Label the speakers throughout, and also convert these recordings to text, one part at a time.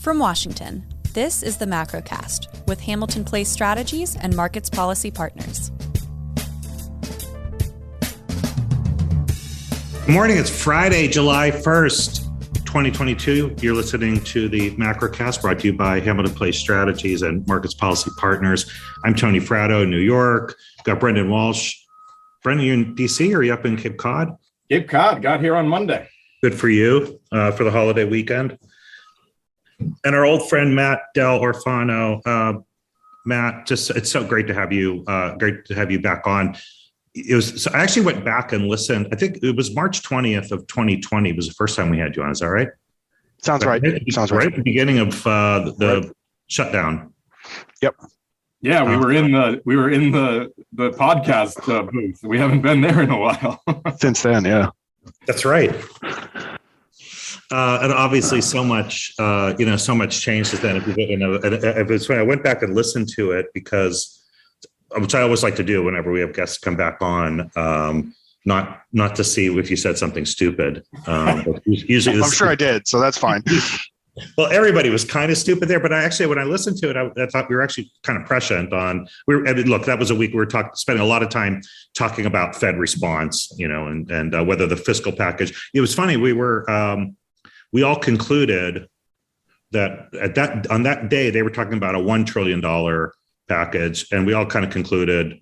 Speaker 1: From Washington, this is the Macrocast with Hamilton Place Strategies and Markets Policy Partners.
Speaker 2: Good morning. It's Friday, July 1st, 2022. You're listening to the Macrocast brought to you by Hamilton Place Strategies and Markets Policy Partners. I'm Tony Fratto in New York. Got Brendan Walsh. Brendan, you in DC or are you up in Cape Cod?
Speaker 3: Cape Cod. Got here on Monday.
Speaker 2: Good for you for the holiday weekend. And our old friend, Matt Del Orfano. Matt, it's so great to have you. Great to have you back on. So I actually went back and listened. I think it was March 20th of 2020 was the first time we had you on. Is that right?
Speaker 4: Sounds right. Sounds right.
Speaker 2: At the beginning of the shutdown.
Speaker 4: Yep.
Speaker 3: Yeah, we were in the podcast booth. We haven't been there in a while.
Speaker 4: Since then, yeah.
Speaker 2: That's right. And obviously, so much changed since then. It's when I went back and listened to it because, which I always like to do whenever we have guests come back on, not to see if you said something stupid. Usually,
Speaker 4: I'm sure I did, so that's fine.
Speaker 2: Well, everybody was kind of stupid there, but when I listened to it, I thought we were actually kind of prescient on. Look, that was a week we were spending a lot of time talking about Fed response, and whether the fiscal package. It was funny. We all concluded that on that day they were talking about a $1 trillion package, and we all kind of concluded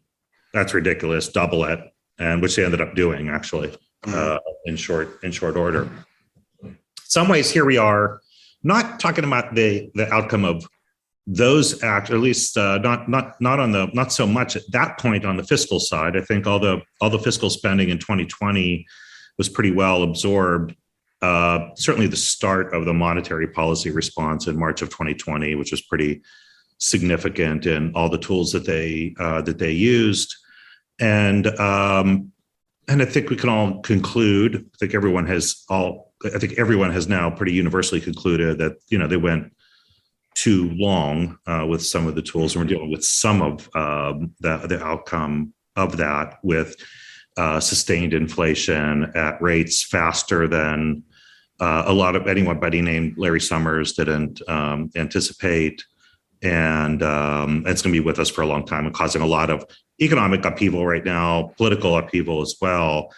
Speaker 2: that's ridiculous, double it, and which they ended up doing actually in short order. Some ways here we are. Not talking about the outcome of those acts, or at least not so much at that point on the fiscal side. I think all the fiscal spending in 2020 was pretty well absorbed. Certainly, the start of the monetary policy response in March of 2020, which was pretty significant in all the tools that they used, and I think we can all conclude. I think everyone has now pretty universally concluded that they went too long with some of the tools, and we're dealing with some of the outcome of that with sustained inflation at rates faster than a lot of anybody named Larry Summers didn't anticipate, and it's going to be with us for a long time and causing a lot of economic upheaval right now, political upheaval as well.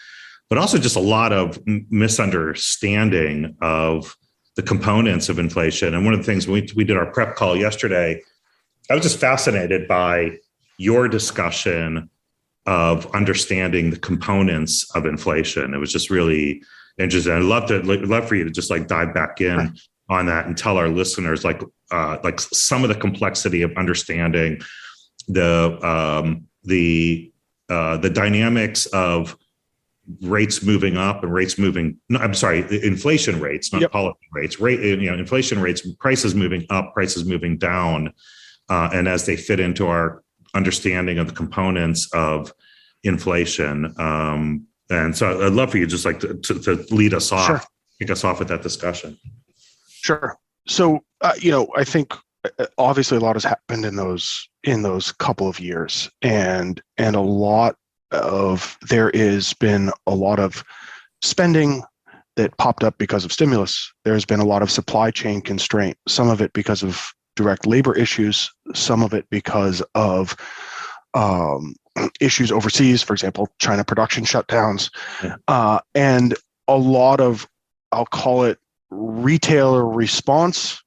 Speaker 2: But also just a lot of misunderstanding of the components of inflation. And one of the things we did our prep call yesterday, I was just fascinated by your discussion of understanding the components of inflation. It was just really interesting. I'd love for you to just dive back in on that and tell our listeners some of the complexity of understanding the dynamics of rates moving up and rates moving. No, I'm sorry, inflation rates, not policy rates. Inflation rates, prices moving up, prices moving down, and as they fit into our understanding of the components of inflation. And so, I'd love for you just to lead us off,
Speaker 4: Sure.
Speaker 2: Kick us off with that discussion.
Speaker 4: Sure. So, I think obviously a lot has happened in those couple of years, and there has been a lot of spending that popped up because of stimulus. There's been a lot of supply chain constraint, some of it because of direct labor issues, some of it because of issues overseas, for example, China production shutdowns, and a lot of, I'll call it, retailer response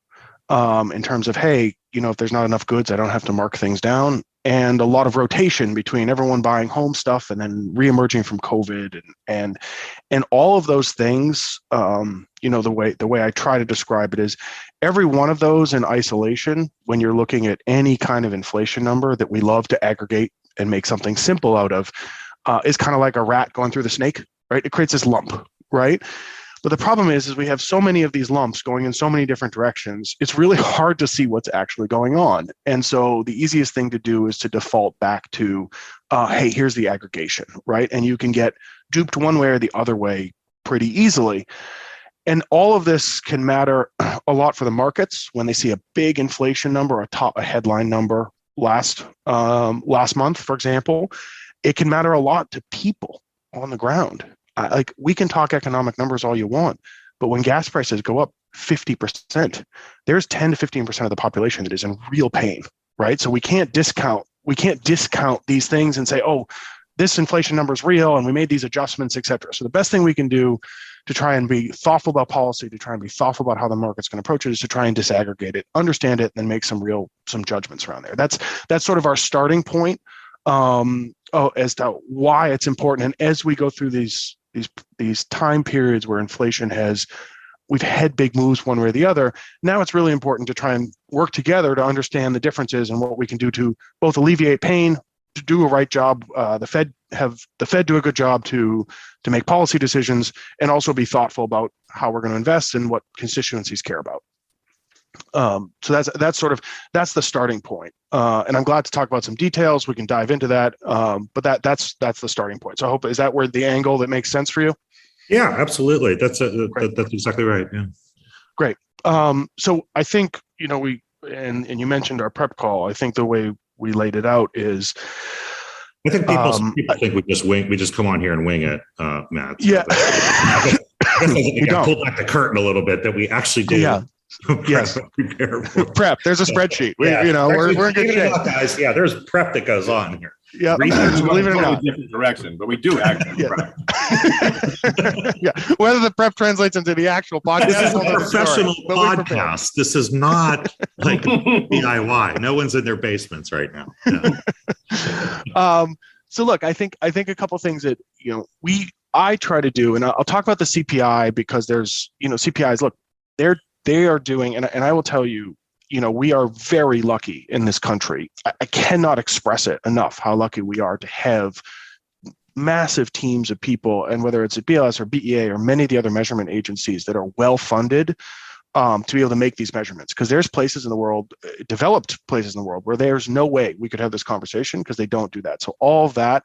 Speaker 4: in terms of, hey, if there's not enough goods, I don't have to mark things down. And a lot of rotation between everyone buying home stuff and then reemerging from COVID and all of those things. The way I try to describe it is every one of those in isolation, when you're looking at any kind of inflation number that we love to aggregate and make something simple out of, is kind of like a rat going through the snake, right? It creates this lump, right? But the problem is we have so many of these lumps going in so many different directions, it's really hard to see what's actually going on. And so the easiest thing to do is to default back to, hey, here's the aggregation, right? And you can get duped one way or the other way pretty easily. And all of this can matter a lot for the markets when they see a big inflation number, a headline number last month, for example. It can matter a lot to people on the ground. We can talk economic numbers all you want, but when gas prices go up 50%. There's 10 to 15% of the population that is in real pain, right? So we can't discount these things and say, oh, this inflation number is real and we made these adjustments, et cetera. So the best thing we can do to try and be thoughtful about policy, to try and be thoughtful about how the market's going to approach it, is to try and disaggregate it, understand it, and then make some judgments around there. That's sort of our starting point as to why it's important. And as we go through these time periods where inflation we've had big moves one way or the other, now it's really important to try and work together to understand the differences and what we can do to both alleviate pain, to do a right job, the Fed do a good job to make policy decisions, and also be thoughtful about how we're going to invest and what constituencies care about. So that's the starting point. And I'm glad to talk about some details. We can dive into that. But that's the starting point. So I hope, is that where the angle that makes sense for you?
Speaker 2: Yeah, absolutely. That's exactly right. Yeah.
Speaker 4: Great. So I think, we you mentioned our prep call. I think the way we laid it out is,
Speaker 2: I think people think we just come on here and wing it, Matt.
Speaker 4: Yeah.
Speaker 2: I guess pull back the curtain a little bit, that we actually do.
Speaker 4: Yeah. Yes. Prep. There's a spreadsheet. We're in good shape,
Speaker 2: guys. Yeah, there's prep that goes on here.
Speaker 4: Yeah,
Speaker 3: believe it or not, different direction, but we do actually prep.
Speaker 4: Yeah, whether the prep translates into the actual podcast.
Speaker 2: This is a professional podcast. This is not like DIY. No one's in their basements right now. Yeah.
Speaker 4: So look, I think a couple of things that I try to do, and I'll talk about the CPI because there's CPIs. Look, they are doing, and I will tell you, we are very lucky in this country. I cannot express it enough how lucky we are to have massive teams of people, and whether it's at BLS or BEA or many of the other measurement agencies that are well funded to be able to make these measurements. Because there's places in the world, developed places in the world, where there's no way we could have this conversation because they don't do that. So all of that,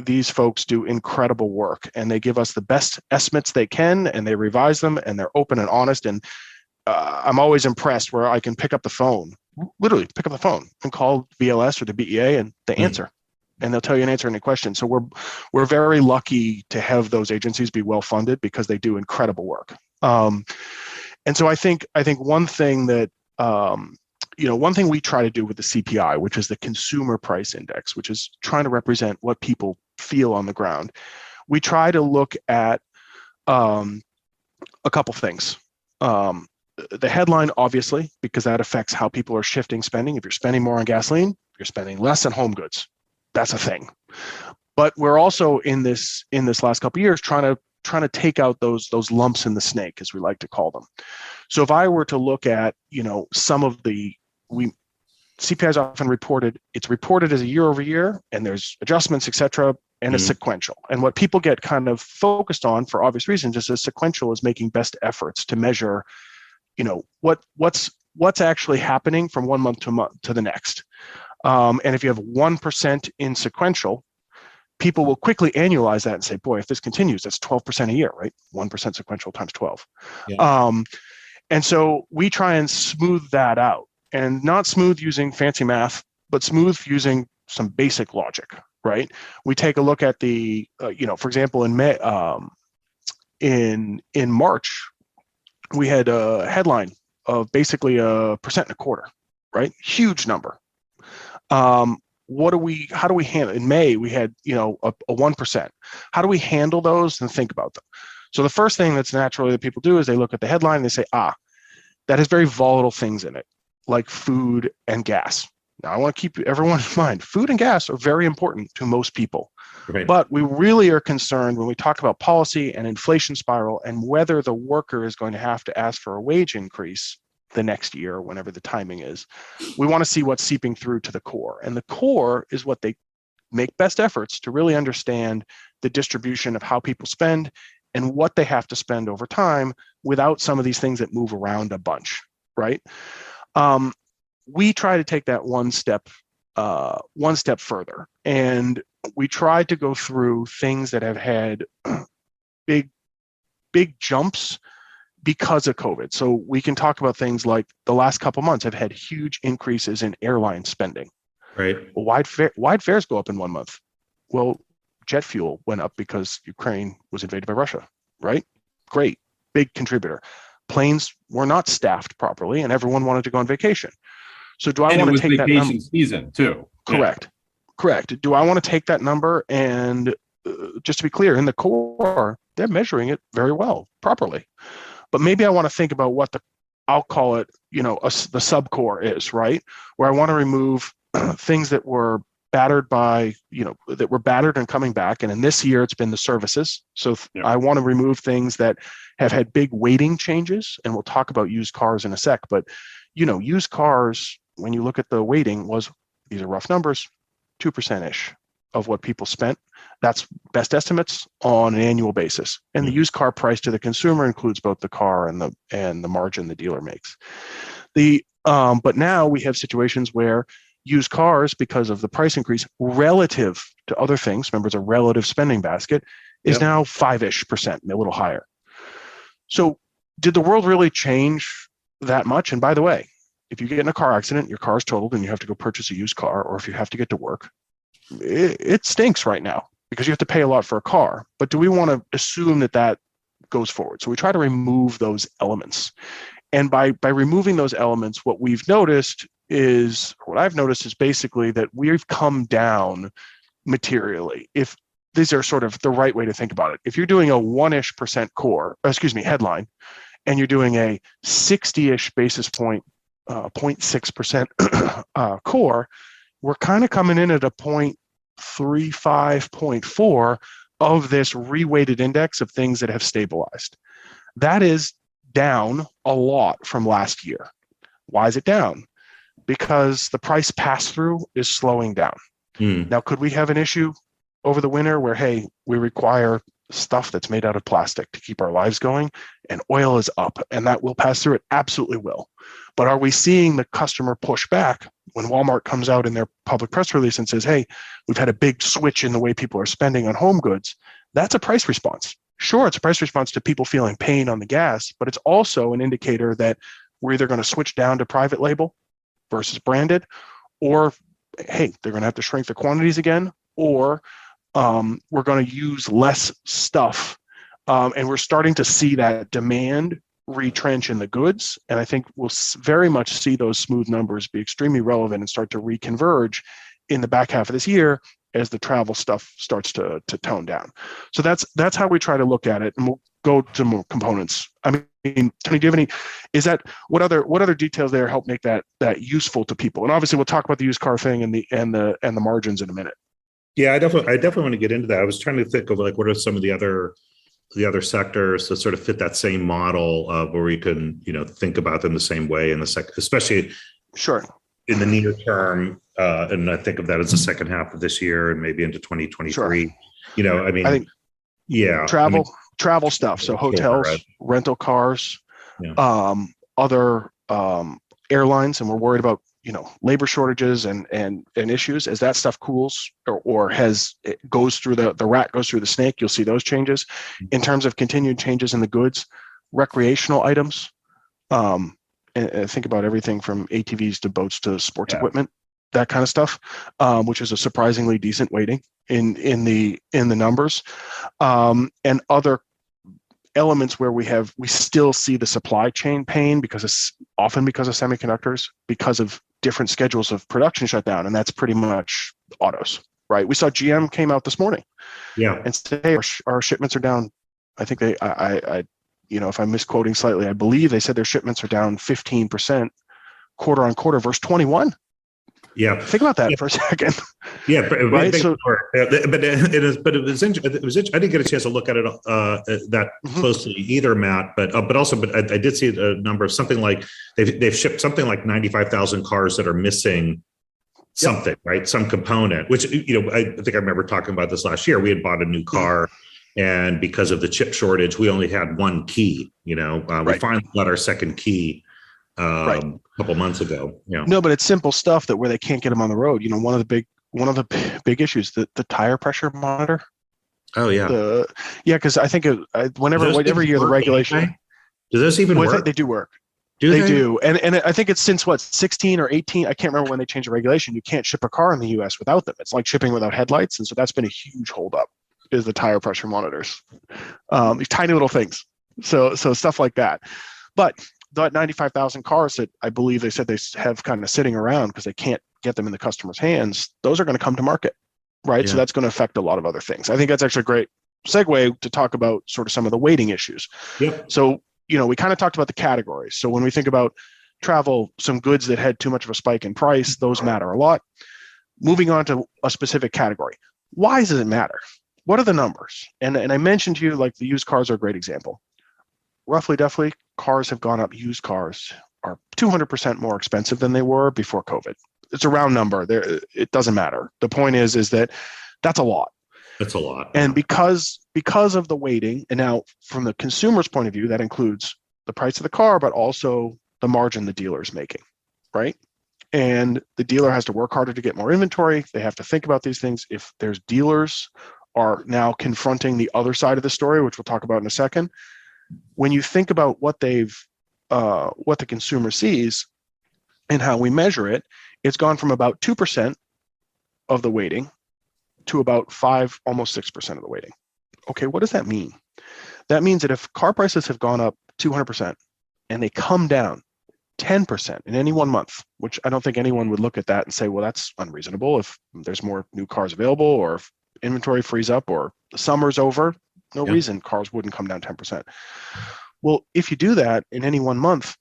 Speaker 4: these folks do incredible work, and they give us the best estimates they can, and they revise them, and they're open and honest. And I'm always impressed where I can literally pick up the phone and call VLS or the BEA, and they answer, and they'll tell you an answer to any question. So we're very lucky to have those agencies be well funded because they do incredible work. And so I think one thing that one thing we try to do with the CPI, which is the Consumer Price Index, which is trying to represent what people feel on the ground, we try to look at a couple things. The headline, obviously, because that affects how people are shifting spending. If you're spending more on gasoline, you're spending less on home goods. That's a thing. But we're also in this last couple of years trying to take out those lumps in the snake, as we like to call them. So if I were to look at some of CPI is often reported as a year over year, and there's adjustments, et cetera, and it's sequential. And what people get kind of focused on, for obvious reasons, is as sequential is making best efforts to measure what's actually happening from one month to the next. And if you have 1% in sequential, people will quickly annualize that and say, boy, if this continues, that's 12% a year, right? 1% sequential times 12. Yeah. And so we try and smooth that out, and not smooth using fancy math, but smooth using some basic logic, right? We take a look at the, for example, in May, in March, we had a headline of basically 1.25%, right? Huge number. How do we handle in May? We had, a 1%. How do we handle those and think about them? So the first thing that's naturally that people do is they look at the headline and they say, that has very volatile things in it, like food and gas. Now I want to keep everyone in mind, food and gas are very important to most people. Right. But we really are concerned when we talk about policy and inflation spiral and whether the worker is going to have to ask for a wage increase the next year, whenever the timing is. We want to see what's seeping through to the core. And the core is what they make best efforts to really understand the distribution of how people spend and what they have to spend over time without some of these things that move around a bunch, right? We try to take that one step further, and we try to go through things that have had big jumps because of COVID. So we can talk about things like the last couple months have had huge increases in airline spending. Right. Why'd fares go up in 1 month? Well, jet fuel went up because Ukraine was invaded by Russia, right? Great. big contributor. Planes were not staffed properly, and everyone wanted to go on vacation. So do I want to take that number?
Speaker 3: Vacation season too.
Speaker 4: Correct. Do I want to take that number and just to be clear, in the core, they're measuring it very well, properly. But maybe I want to think about what I'll call it, the subcore is, right? Where I want to remove things that were battered that were battered and coming back. And in this year, it's been the services. So I want to remove things that have had big weighting changes. And we'll talk about used cars in a sec. But, used cars, when you look at the weighting, these are rough numbers, 2%-ish of what people spent. That's best estimates on an annual basis. And the used car price to the consumer includes both the car and the margin the dealer makes. But now we have situations where used cars, because of the price increase relative to other things, remember it's a relative spending basket, is now 5-ish%, a little higher. So did the world really change that much? And by the way, if you get in a car accident, your car is totaled and you have to go purchase a used car, or if you have to get to work, it stinks right now because you have to pay a lot for a car. But do we want to assume that goes forward? So we try to remove those elements. And by removing those elements, what I've noticed is basically that we've come down materially. If these are sort of the right way to think about it. If you're doing a 1-ish% headline, and you're doing a 60-ish basis point, 0.6% core, we're kind of coming in at a 0.35, 0.4 of this reweighted index of things that have stabilized. That is down a lot from last year. Why is it down? Because the price pass-through is slowing down. Now, could we have an issue over the winter where, hey, we require stuff that's made out of plastic to keep our lives going, and oil is up, and that will pass through? It absolutely will. But are we seeing the customer push back when Walmart comes out in their public press release and says, hey, we've had a big switch in the way people are spending on home goods? That's a price response. Sure, it's a price response to people feeling pain on the gas, but it's also an indicator that we're either going to switch down to private label versus branded, or, hey, they're going to have to shrink the quantities again, or we're going to use less stuff. And we're starting to see that demand retrench in the goods. And I think we'll very much see those smooth numbers be extremely relevant and start to reconverge in the back half of this year as the travel stuff starts to tone down. So that's how we try to look at it. And we'll go to more components. I mean, Tony, do you have what other details there help make that useful to people? And obviously we'll talk about the used car thing and the margins in a minute.
Speaker 2: Yeah, I definitely want to get into that. I was trying to think of what are some of the other sectors that sort of fit that same model of where we can, think about them the same way in the especially
Speaker 4: sure
Speaker 2: in the near term. And I think of that as the second half of this year and maybe into 2023. Sure. I think
Speaker 4: travel stuff. So hotels, rental cars, other airlines, and we're worried about labor shortages and issues. As that stuff cools or goes through the rat goes through the snake, you'll see those changes. In terms of continued changes in the goods, recreational items, and think about everything from ATVs to boats to sports equipment, that kind of stuff, which is a surprisingly decent weighting in the numbers, and other elements where we still see the supply chain pain because of semiconductors, because of different schedules of production shutdown, and that's pretty much autos, right? We saw GM came out this morning, and say our shipments are down. I think if I'm misquoting slightly, I believe they said their shipments are down 15% quarter on quarter versus 21.
Speaker 2: Yeah,
Speaker 4: think about that for a second.
Speaker 2: Yeah,
Speaker 4: right. So,
Speaker 2: it was interesting. I didn't get a chance to look at it that closely either, Matt. But I did see a number of something like they've shipped something like 95,000 cars that are missing something, right? Some component. Which I think I remember talking about this last year. We had bought a new car, and because of the chip shortage, we only had one key. We finally got our second key. A couple months ago.
Speaker 4: No, but it's simple stuff where they can't get them on the road. One of the big issues, the tire pressure monitor.
Speaker 2: Oh yeah.
Speaker 4: Because I think every year the regulation.
Speaker 2: Do those even work?
Speaker 4: They do work.
Speaker 2: They
Speaker 4: do. And I think it's since 16 or 18. I can't remember when they changed the regulation. You can't ship a car in the US without them. It's like shipping without headlights. And so that's been a huge holdup, is the tire pressure monitors. These tiny little things. So stuff like that. But that 95,000 cars that I believe they said they have kind of sitting around because they can't get them in the customer's hands, those are going to come to market, right?
Speaker 2: Yeah.
Speaker 4: So that's going to affect a lot of other things. I think that's actually a great segue to talk about sort of some of the weighting issues.
Speaker 2: Yep.
Speaker 4: So, we kind of talked about the categories. So when we think about travel, some goods that had too much of a spike in price, those matter a lot. Moving on to a specific category. Why does it matter? What are the numbers? And I mentioned to you, like the used cars are a great example. Roughly, definitely, cars have gone up. Used cars are 200% more expensive than they were before COVID. It's a round number. It doesn't matter. The point is that that's a lot.
Speaker 2: That's a lot.
Speaker 4: And because of the weighting, and now from the consumer's point of view, that includes the price of the car, but also the margin the dealer is making, right? And the dealer has to work harder to get more inventory. They have to think about these things. If there's dealers are now confronting the other side of the story, which we'll talk about in a second, when you think about what the consumer sees and how we measure it, it's gone from about 2% of the weighting to about 5, almost 6% of the weighting. Okay, what does that mean? That means that if car prices have gone up 200% and they come down 10% in any 1 month, which I don't think anyone would look at that and say, well, that's unreasonable if there's more new cars available or if inventory frees up or the summer's over, no reason cars wouldn't come down 10%. Well, if you do that in any 1 month,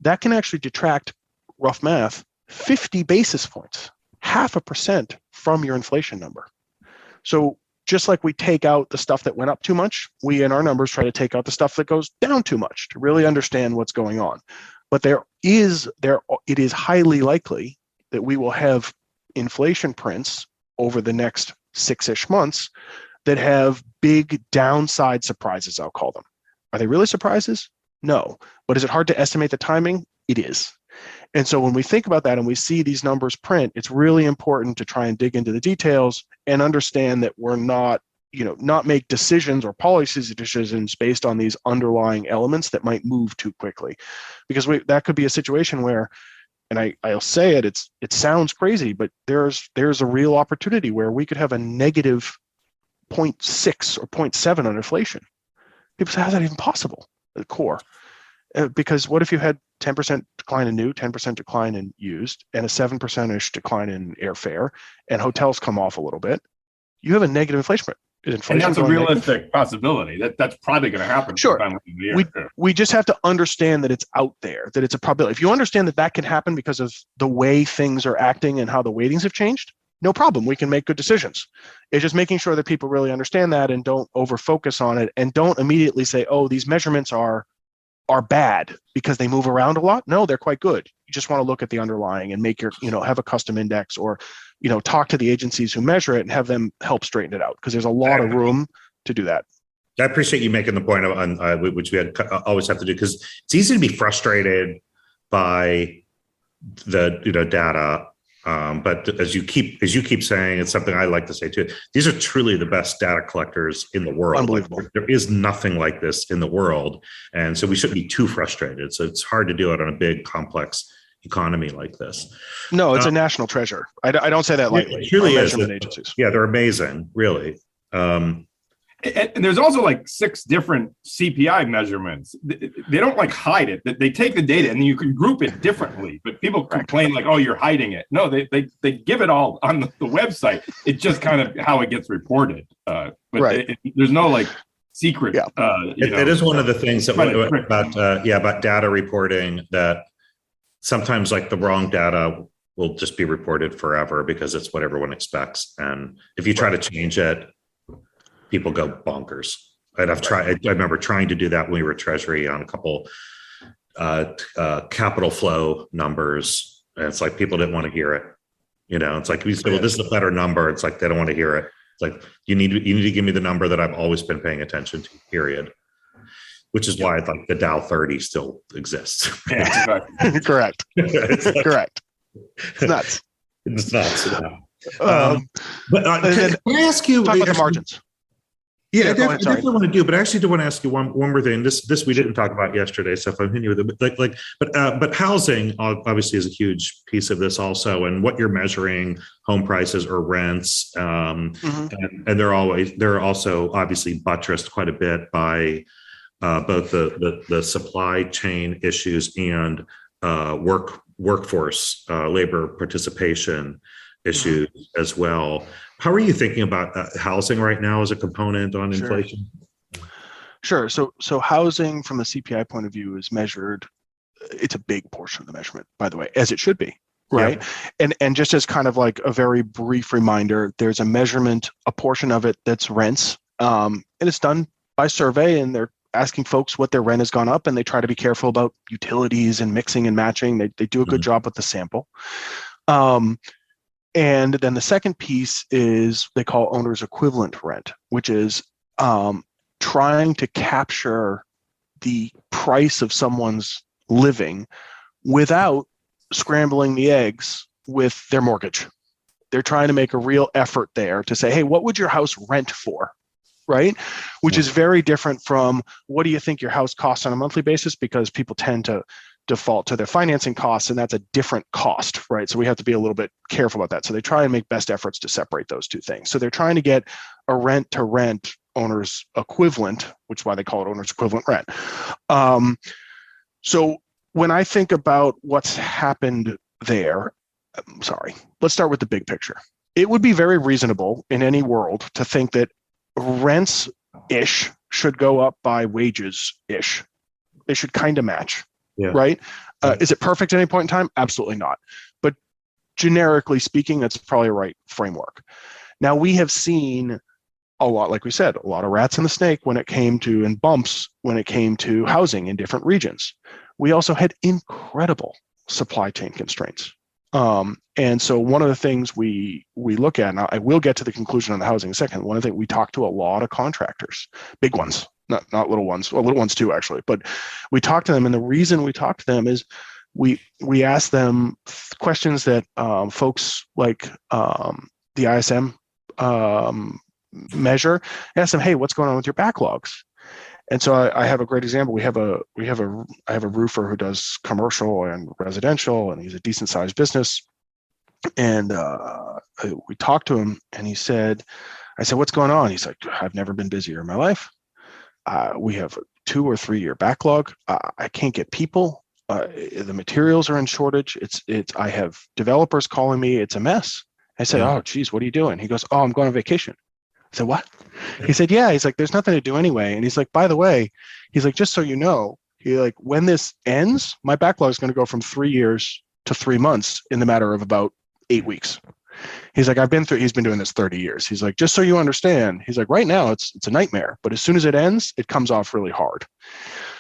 Speaker 4: that can actually detract, rough math, 50 basis points, 0.5% from your inflation number. So just like we take out the stuff that went up too much, we in our numbers try to take out the stuff that goes down too much to really understand what's going on. But it is highly likely that we will have inflation prints over the next 6-ish months that have big downside surprises, I'll call them. Are they really surprises? No. But is it hard to estimate the timing? It is. And so when we think about that and we see these numbers print, it's really important to try and dig into the details and understand that we're not make decisions or policy decisions based on these underlying elements that might move too quickly. Because that could be a situation where, and I'll say it, it sounds crazy, but there's a real opportunity where we could have a negative 0.6 or 0.7 on inflation. People say, how's that even possible? The core. Because what if you had 10% decline in new, 10% decline in used, and a 7%-ish decline in airfare, and hotels come off a little bit? You have a negative inflation rate.
Speaker 3: And that's a realistic possibility. That's probably going to happen.
Speaker 4: Sure. We just have to understand that it's out there, that it's a probability. If you understand that can happen because of the way things are acting and how the weightings have changed, no problem. We can make good decisions. It's just making sure that people really understand that and don't over focus on it and don't immediately say, oh, these measurements are bad because they move around a lot. No, they're quite good. You just want to look at the underlying and make have a custom index or, talk to the agencies who measure it and have them help straighten it out because there's a lot of room to do that.
Speaker 2: I appreciate you making the point on which we always have to do, because it's easy to be frustrated by the data. But as you keep saying, it's something I like to say too. These are truly the best data collectors in the world.
Speaker 4: Unbelievable.
Speaker 2: There is nothing like this in the world, and so we shouldn't be too frustrated. So it's hard to do it on a big, complex economy like this.
Speaker 4: No, it's a national treasure. I don't say that lightly.
Speaker 2: It really is.
Speaker 4: Agencies.
Speaker 2: Yeah, they're amazing, really.
Speaker 3: And there's also like 6 different CPI measurements. They don't hide it. They take the data and you can group it differently. But people complain oh, you're hiding it. No, they give it all on the website. It's just kind of how it gets reported. But there's no secret.
Speaker 4: Yeah.
Speaker 2: It is one of the things about data reporting that sometimes the wrong data will just be reported forever because it's what everyone expects. And if you try to change it, people go bonkers. And I remember trying to do that when we were Treasury on a couple capital flow numbers. And it's people didn't want to hear it. It's we say, well, this is a better number. It's they don't want to hear it. It's you need to give me the number that I've always been paying attention to, period. Which is why the Dow 30 still exists.
Speaker 3: Yeah, exactly.
Speaker 4: Correct. Correct. It's nuts.
Speaker 2: It's nuts. But can I ask you?
Speaker 4: Talk about the margins.
Speaker 2: Yeah, I definitely want to do, but I actually do want to ask you one more thing. This we didn't talk about yesterday, so if I'm hitting you with it, but housing obviously is a huge piece of this also, and what you're measuring, home prices or rents, and they're also obviously buttressed quite a bit by both the supply chain issues and workforce labor participation issues as well. How are you thinking about housing right now as a component on inflation?
Speaker 4: Sure. So housing from the CPI point of view is measured. It's a big portion of the measurement, by the way, as it should be, right? Yeah. And just as kind of like a very brief reminder, there's a measurement, a portion of it that's rents, and it's done by survey, and they're asking folks what their rent has gone up, and they try to be careful about utilities and mixing and matching. They do a good job with the sample. And then the second piece is they call owner's equivalent rent, which is trying to capture the price of someone's living without scrambling the eggs with their mortgage. They're trying to make a real effort there to say, hey, what would your house rent for? Right? Which is very different from what do you think your house costs on a monthly basis, because people tend to default to their financing costs, and that's a different cost, right? So we have to be a little bit careful about that. So they try and make best efforts to separate those two things. So they're trying to get a rent to rent owner's equivalent, which is why they call it owner's equivalent rent. So when I think about what's happened there, let's start with the big picture. It would be very reasonable in any world to think that rents-ish should go up by wages-ish. They should kind of match, right? Is it perfect at any point in time? Absolutely not. But generically speaking, that's probably a right framework. Now, we have seen a lot, like we said, a lot of rats in the snake when it came to, and bumps when it came to housing in different regions. We also had incredible supply chain constraints. And so one of the things we look at, and I will get to the conclusion on the housing in a second, one of the things we talk to a lot of contractors, big ones, not little ones, well, little ones too, actually, but we talk to them. And the reason we talk to them is we ask them questions that folks like the ISM measure, ask them, hey, what's going on with your backlogs? And so I have a great example. I have a roofer who does commercial and residential, and he's a decent sized business. And we talked to him, and I said, what's going on? He's like, I've never been busier in my life. We have a 2 or 3 year backlog. I can't get people. The materials are in shortage. I have developers calling me. It's a mess. I said, oh, geez, what are you doing? He goes, oh, I'm going on vacation. I said, what? He said, yeah. He's like, there's nothing to do anyway. And he's like, by the way, he's like, just so you know, when this ends, my backlog is going to go from 3 years to 3 months in the matter of about 8 weeks. He's like, he's been doing this 30 years. He's like, just so you understand, he's like, right now it's a nightmare, but as soon as it ends, it comes off really hard.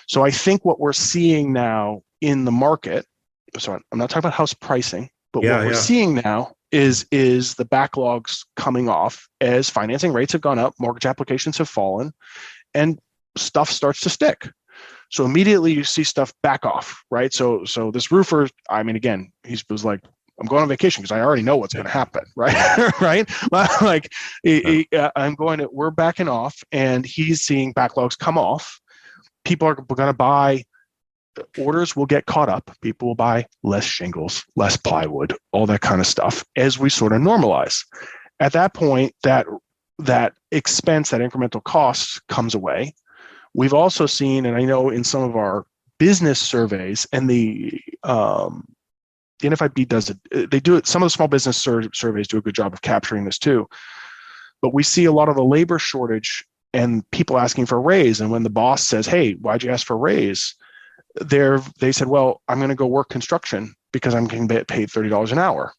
Speaker 4: So I think what we're seeing now in the market, so I'm not talking about house pricing, but what we're seeing now is the backlogs coming off as financing rates have gone up, mortgage applications have fallen, and stuff starts to stick. So immediately you see stuff back off, right? So this roofer, I mean, again, he was like, I'm going on vacation because I already know what's going to happen, right? Right? Like, we're backing off, and he's seeing backlogs come off. People are going to buy. Orders will get caught up. People will buy less shingles, less plywood, all that kind of stuff as we sort of normalize. At that point, that expense, that incremental cost comes away. We've also seen, and I know in some of our business surveys, and the NFIB does it, they do it, some of the small business surveys do a good job of capturing this too. But we see a lot of the labor shortage and people asking for a raise. And when the boss says, hey, why'd you ask for a raise? They said, well, I'm going to go work construction because I'm getting paid $30 an hour,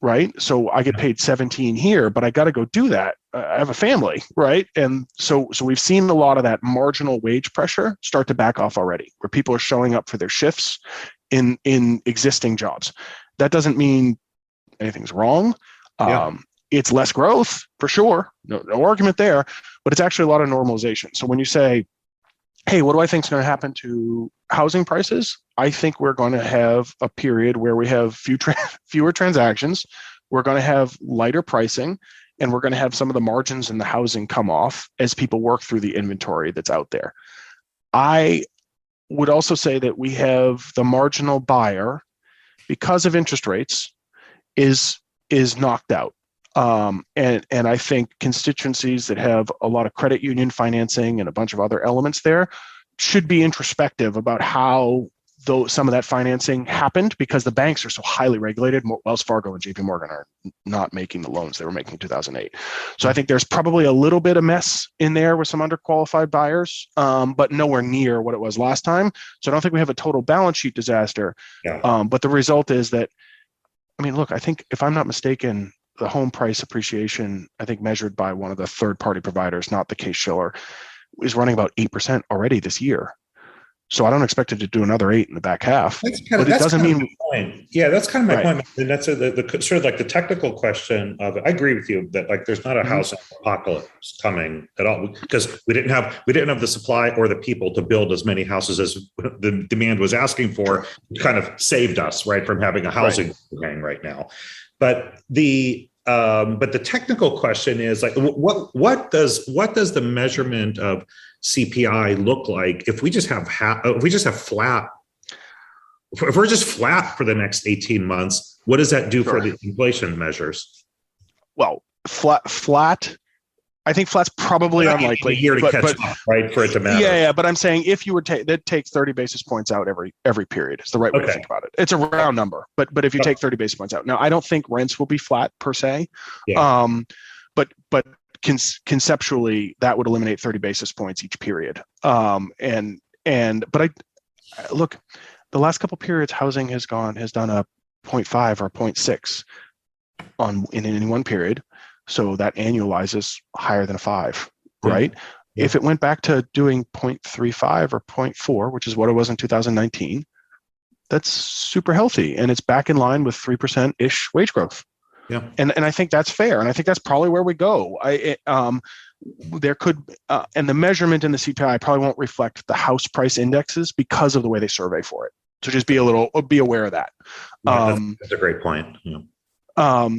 Speaker 4: right? So I get paid 17 here, but I got to go do that. I have a family, right? And so we've seen a lot of that marginal wage pressure start to back off already, where people are showing up for their shifts in existing jobs. That doesn't mean anything's wrong. It's less growth for sure, no argument there, but it's actually a lot of normalization. So when you say, hey, what do I think is going to happen to housing prices? I think we're going to have a period where we have fewer transactions. We're going to have lighter pricing, and we're going to have some of the margins in the housing come off as people work through the inventory that's out there. I would also say that we have the marginal buyer, because of interest rates, is knocked out. And I think constituencies that have a lot of credit union financing and a bunch of other elements there, should be introspective about how though some of that financing happened, because the banks are so highly regulated. Wells Fargo and JP Morgan are not making the loans they were making in 2008. So I think there's probably a little bit of mess in there with some underqualified buyers, but nowhere near what it was last time. So I don't think we have a total balance sheet disaster.
Speaker 2: Yeah.
Speaker 4: But the result is that, I mean, look, I think if I'm not mistaken, the home price appreciation, I think measured by one of the third-party providers, not the Case-Shiller, is running about 8% already this year. So I don't expect it to do another 8 in the back half.
Speaker 2: That's
Speaker 4: but it doesn't mean.
Speaker 2: Point. Yeah, that's kind of my
Speaker 4: Right.
Speaker 2: point. And that's the sort of like the technical question of it. I agree with you that like there's not a housing apocalypse coming at all, because we didn't have the supply or the people to build as many houses as the demand was asking for. It kind of saved us, right, from having a housing overhang right now. But the technical question is like, what does the measurement of CPI look like if we just have flat? If we're just flat for the next 18 months, what does that do for the inflation measures?
Speaker 4: Well, flat. I think flat's probably unlikely.
Speaker 2: A year to catch up, right? For it to matter.
Speaker 4: Yeah. But I'm saying if you were that takes 30 basis points out every period. It's the right way to think about it. It's a round number, but if you take 30 basis points out, now I don't think rents will be flat per se.
Speaker 2: Yeah.
Speaker 4: But conceptually that would eliminate 30 basis points each period. But I look, the last couple periods, housing has done a 0.5 or 0.6 in any one period. So that annualizes higher than a 5, right? Yeah. If it went back to doing 0.35 or 0.4, which is what it was in 2019, that's super healthy. And it's back in line with 3%-ish wage growth.
Speaker 2: Yeah.
Speaker 4: And I think that's fair. And I think that's probably where we go. There could, and the measurement in the CPI probably won't reflect the house price indexes because of the way they survey for it. So just be aware of that.
Speaker 2: Yeah, that's a great point. Yeah.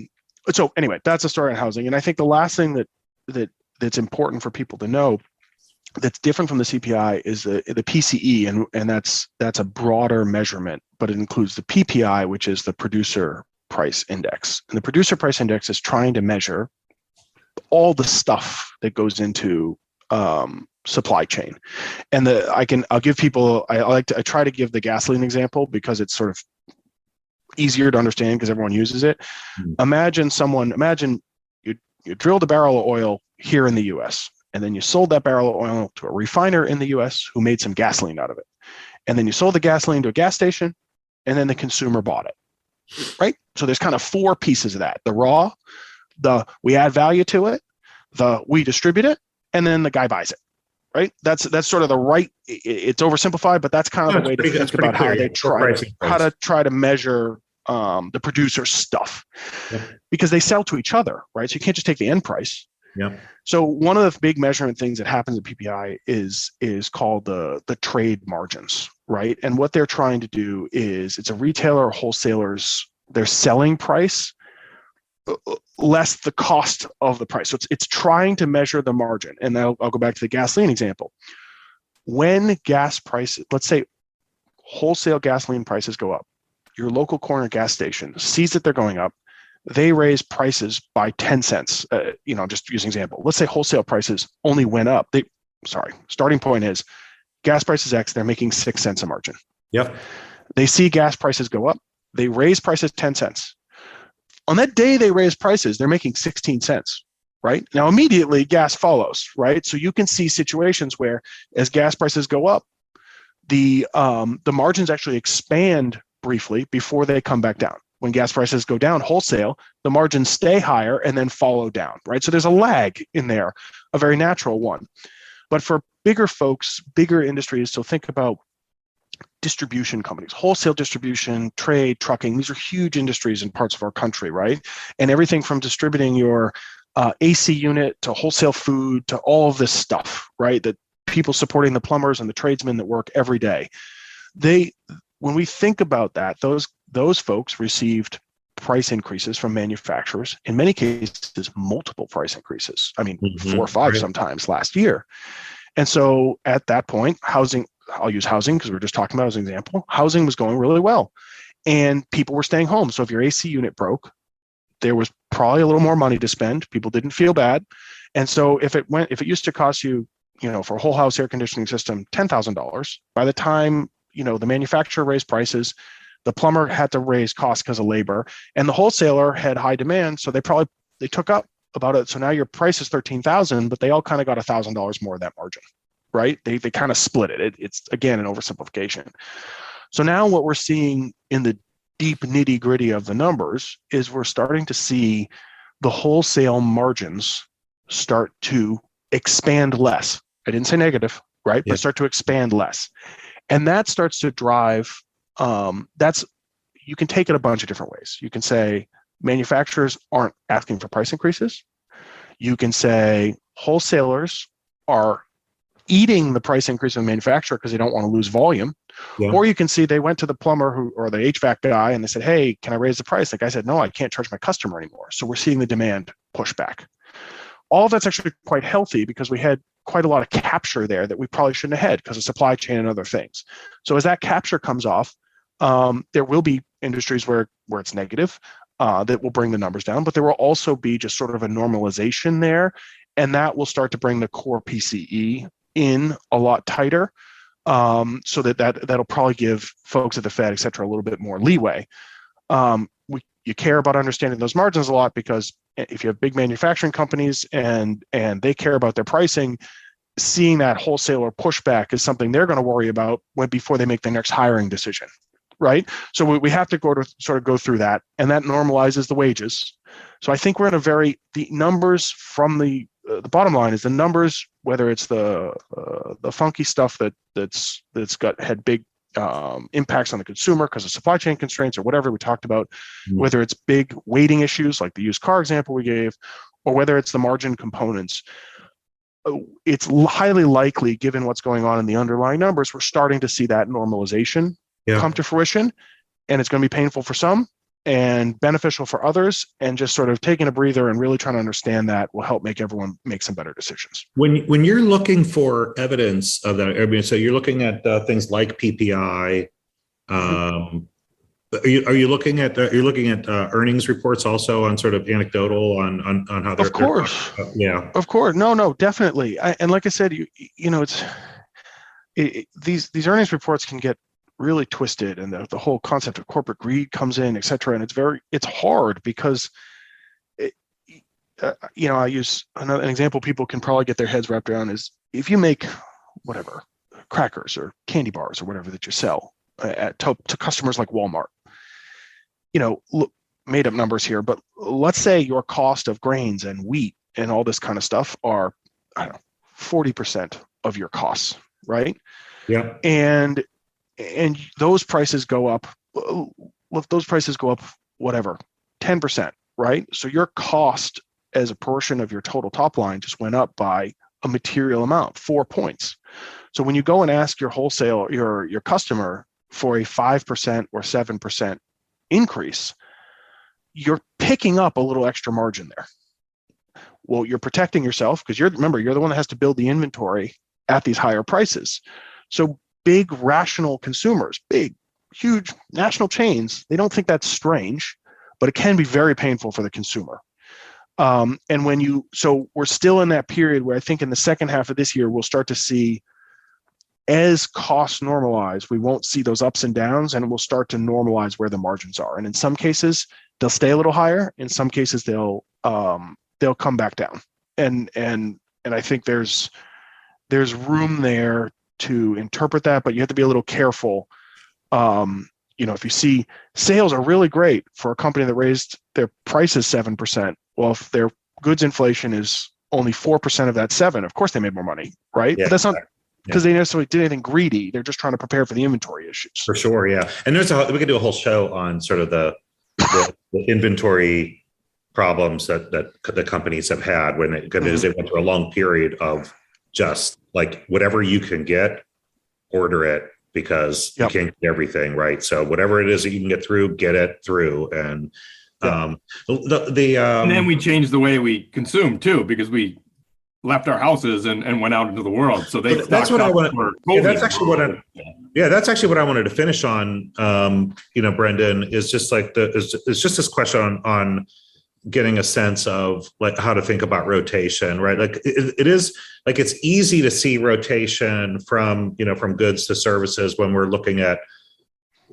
Speaker 4: So anyway, that's a story on housing. And I think the last thing that's important for people to know that's different from the CPI is the PCE, and that's a broader measurement, but it includes the PPI, which is the producer price index. And the producer price index is trying to measure all the stuff that goes into supply chain. And I'll give people, I try to give the gasoline example because it's sort of easier to understand because everyone uses it. Imagine you drilled a barrel of oil here in the US, and then you sold that barrel of oil to a refiner in the US who made some gasoline out of it. And then you sold the gasoline to a gas station, and then the consumer bought it, right? So there's kind of 4 pieces of that: the raw, we add value to it, we distribute it, and then the guy buys it, right? That's sort of the right, it's oversimplified, but that's kind of the way to think about how they try to measure the producer stuff, because they sell to each other, right? So you can't just take the end price.
Speaker 2: Yeah.
Speaker 4: So one of the big measurement things that happens at PPI is called the trade margins, right? And what they're trying to do is, it's a retailer or wholesaler's, their selling price less the cost of the price. So it's trying to measure the margin. And I'll go back to the gasoline example. When gas prices, let's say wholesale gasoline prices go up, your local corner gas station sees that they're going up, they raise prices by 10 cents. Just using example, let's say wholesale prices only went up. Starting point is gas prices X, they're making 6 cents a margin.
Speaker 2: Yep.
Speaker 4: They see gas prices go up, they raise prices 10 cents. On that day they raise prices, they're making 16 cents, right? Now immediately gas follows, right? So you can see situations where as gas prices go up, the margins actually expand briefly before they come back down. When gas prices go down wholesale, the margins stay higher and then follow down, right? So there's a lag in there, a very natural one. But for bigger folks, bigger industries, so think about distribution companies, wholesale distribution, trade, trucking. These are huge industries in parts of our country, right? And everything from distributing your AC unit to wholesale food to all of this stuff, right? That people supporting the plumbers and the tradesmen that work every day. When we think about that, those folks received price increases from manufacturers, in many cases, multiple price increases. I mean, 4 or 5 sometimes last year. And so at that point, housing, I'll use housing because we were just talking about as an example, housing was going really well and people were staying home. So if your AC unit broke, there was probably a little more money to spend. People didn't feel bad. And so if it used to cost you for a whole house air conditioning system, $10,000. By the time, the manufacturer raised prices, the plumber had to raise costs because of labor, and the wholesaler had high demand. So they took up about it. So now your price is $13,000, but they all kind of got $1,000 more of that margin, right? They kind of split it. It's again, an oversimplification. So now what we're seeing in the deep nitty gritty of the numbers is we're starting to see the wholesale margins start to expand less. I didn't say negative, right?
Speaker 2: Yeah.
Speaker 4: But start to expand less. And that starts to drive, you can take it a bunch of different ways. You can say manufacturers aren't asking for price increases. You can say wholesalers are eating the price increase of the manufacturer because they don't want to lose volume.
Speaker 2: Yeah.
Speaker 4: Or you can see they went to the plumber or the HVAC guy and they said, hey, can I raise the price? The guy said, no, I can't charge my customer anymore. So we're seeing the demand push back. All of that's actually quite healthy because we had quite a lot of capture there that we probably shouldn't have had because of supply chain and other things. So as that capture comes off, there will be industries where it's negative that will bring the numbers down, but there will also be just sort of a normalization there. And that will start to bring the core PCE in a lot tighter. So that'll probably give folks at the Fed, et cetera, a little bit more leeway. You care about understanding those margins a lot because if you have big manufacturing companies and they care about their pricing, seeing that wholesaler pushback is something they're going to worry about before they make their next hiring decision, right? So we have to go through that, and that normalizes the wages. So I think we're in the numbers from the bottom line is the numbers, whether it's the funky stuff that's had big impacts on the consumer because of supply chain constraints or whatever we talked about, whether it's big weighting issues like the used car example we gave, or whether it's the margin components. It's highly likely, given what's going on in the underlying numbers, we're starting to see that normalization come to fruition, and it's going to be painful for some and beneficial for others, and just sort of taking a breather and really trying to understand that will help make everyone make some better decisions.
Speaker 2: When you're looking for evidence of that, I mean, so you're looking at things like PPI. Are you looking at earnings reports also on sort of anecdotal on how they're?
Speaker 4: Of course,
Speaker 2: yeah.
Speaker 4: Of course, no, definitely. And like I said, these earnings reports can get really twisted, and the whole concept of corporate greed comes in, et cetera. And it's hard because, I use an example people can probably get their heads wrapped around is if you make whatever crackers or candy bars or whatever that you sell to customers like Walmart, look, made up numbers here, but let's say your cost of grains and wheat and all this kind of stuff are, 40% of your costs, right?
Speaker 2: Yeah.
Speaker 4: And those prices go up, whatever, 10%, right? So your cost as a portion of your total top line just went up by a material amount, 4 points. So when you go and ask your wholesale, your customer for a 5% or 7% increase, you're picking up a little extra margin there. Well, you're protecting yourself because you're the one that has to build the inventory at these higher prices. So big rational consumers, big, huge national chains, they don't think that's strange, but it can be very painful for the consumer. So we're still in that period where I think in the second half of this year, we'll start to see, as costs normalize, we won't see those ups and downs, and we'll start to normalize where the margins are. And in some cases, they'll stay a little higher. In some cases, they'll come back down. And I think there's room there to interpret that, but you have to be a little careful. If you see sales are really great for a company that raised their prices 7%, well, if their goods inflation is only 4% of that 7%, of course they made more money, right?
Speaker 2: Yeah,
Speaker 4: but that's not because they necessarily did anything greedy. They're just trying to prepare for the inventory issues.
Speaker 2: For sure, yeah. And we could do a whole show on sort of the inventory problems that the companies have had because they went through a long period of just like whatever you can get, order it because you can't get everything, right? So whatever it is that you can get it through. And and
Speaker 3: then we changed the way we consume too, because we left our houses and went out into the world. So that's what I want to.
Speaker 2: That's actually what I wanted to finish on. Brendan, is just like it's just this question on getting a sense of like how to think about rotation, right? Like it is like it's easy to see rotation from goods to services when we're looking at,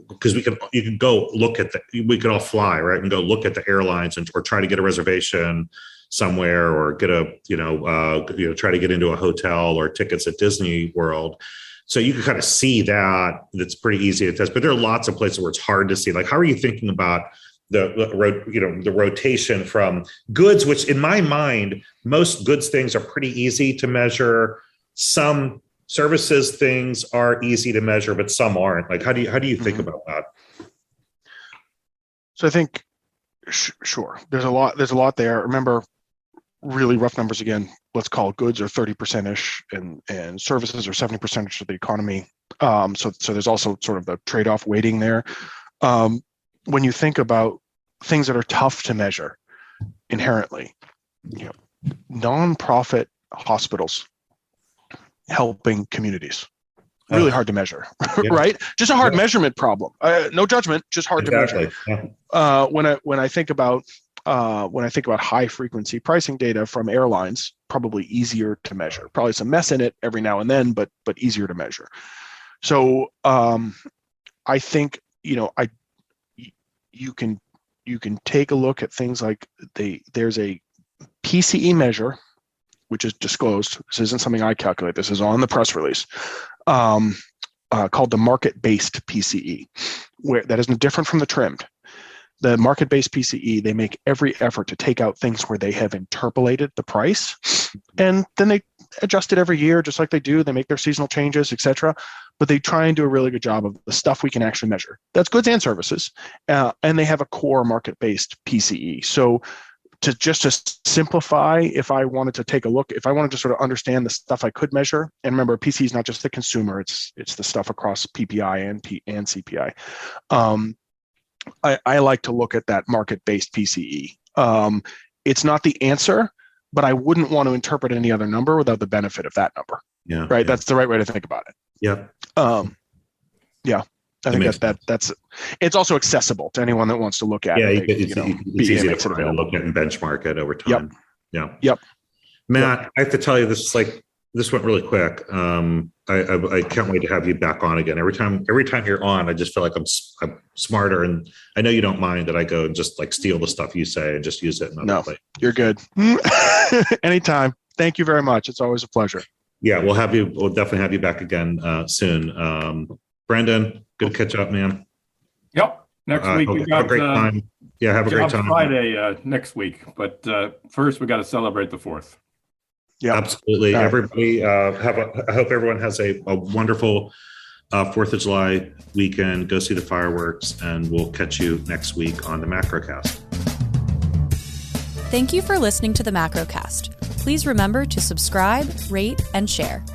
Speaker 2: because you can go look at we could all fly, right, and go look at the airlines or try to get a reservation somewhere, or get try to get into a hotel or tickets at Disney World. So you can kind of see that. That's pretty easy to test, but there are lots of places where it's hard to see. Like, how are you thinking about the rotation from goods, which in my mind, most goods things are pretty easy to measure. Some services things are easy to measure, but some aren't. Like, how do you think about that?
Speaker 4: So I think, sure, there's a lot there. Remember, really rough numbers again. Let's call goods are 30%ish, and services are 70% of the economy. So there's also sort of the trade-off weighting there. When you think about things that are tough to measure inherently, nonprofit hospitals helping communities, really hard to measure, right? Just a hard measurement problem. No judgment, just hard to measure. Yeah. When I think about high frequency pricing data from airlines, probably easier to measure. Probably some mess in it every now and then, but easier to measure. So I think you can take a look at things like there's a PCE measure, which is disclosed. This isn't something I calculate. This is on the press release, called the market-based PCE, where that is different from the trimmed. The market-based PCE, they make every effort to take out things where they have interpolated the price, and then they adjust it every year, just like they do. They make their seasonal changes, et cetera. But they try and do a really good job of the stuff we can actually measure. That's goods and services. And they have a core market-based PCE. So to simplify, if I wanted to take a look, if I wanted to sort of understand the stuff I could measure, and remember, PCE is not just the consumer, it's the stuff across PPI and CPI. I like to look at that market-based PCE. It's not the answer, but I wouldn't want to interpret any other number without the benefit of that number. Yeah. Right. Yeah. That's the right way to think about it.
Speaker 2: Yeah.
Speaker 4: Yeah. I think that's it's also accessible to anyone that wants to look at it.
Speaker 2: It's easy to look at and benchmark it over time.
Speaker 4: Yep.
Speaker 2: Yeah. Matt, I have to tell you, this went really quick. I can't wait to have you back on again. Every time you're on, I just feel like I'm smarter, and I know you don't mind that I go and just like steal the stuff you say and just use it.
Speaker 4: You're good. Anytime. Thank you very much. It's always a pleasure.
Speaker 2: Yeah, we'll definitely have you back again soon. Brendan, good to catch up, man.
Speaker 3: Yep. Next week we got
Speaker 2: a great time. Yeah, have a great time.
Speaker 3: Friday next week, but first we got to celebrate the 4th.
Speaker 2: Yeah, absolutely. Everybody, I hope everyone has a wonderful 4th of July weekend. Go see the fireworks, and we'll catch you next week on the Macrocast.
Speaker 1: Thank you for listening to the Macrocast. Please remember to subscribe, rate, and share.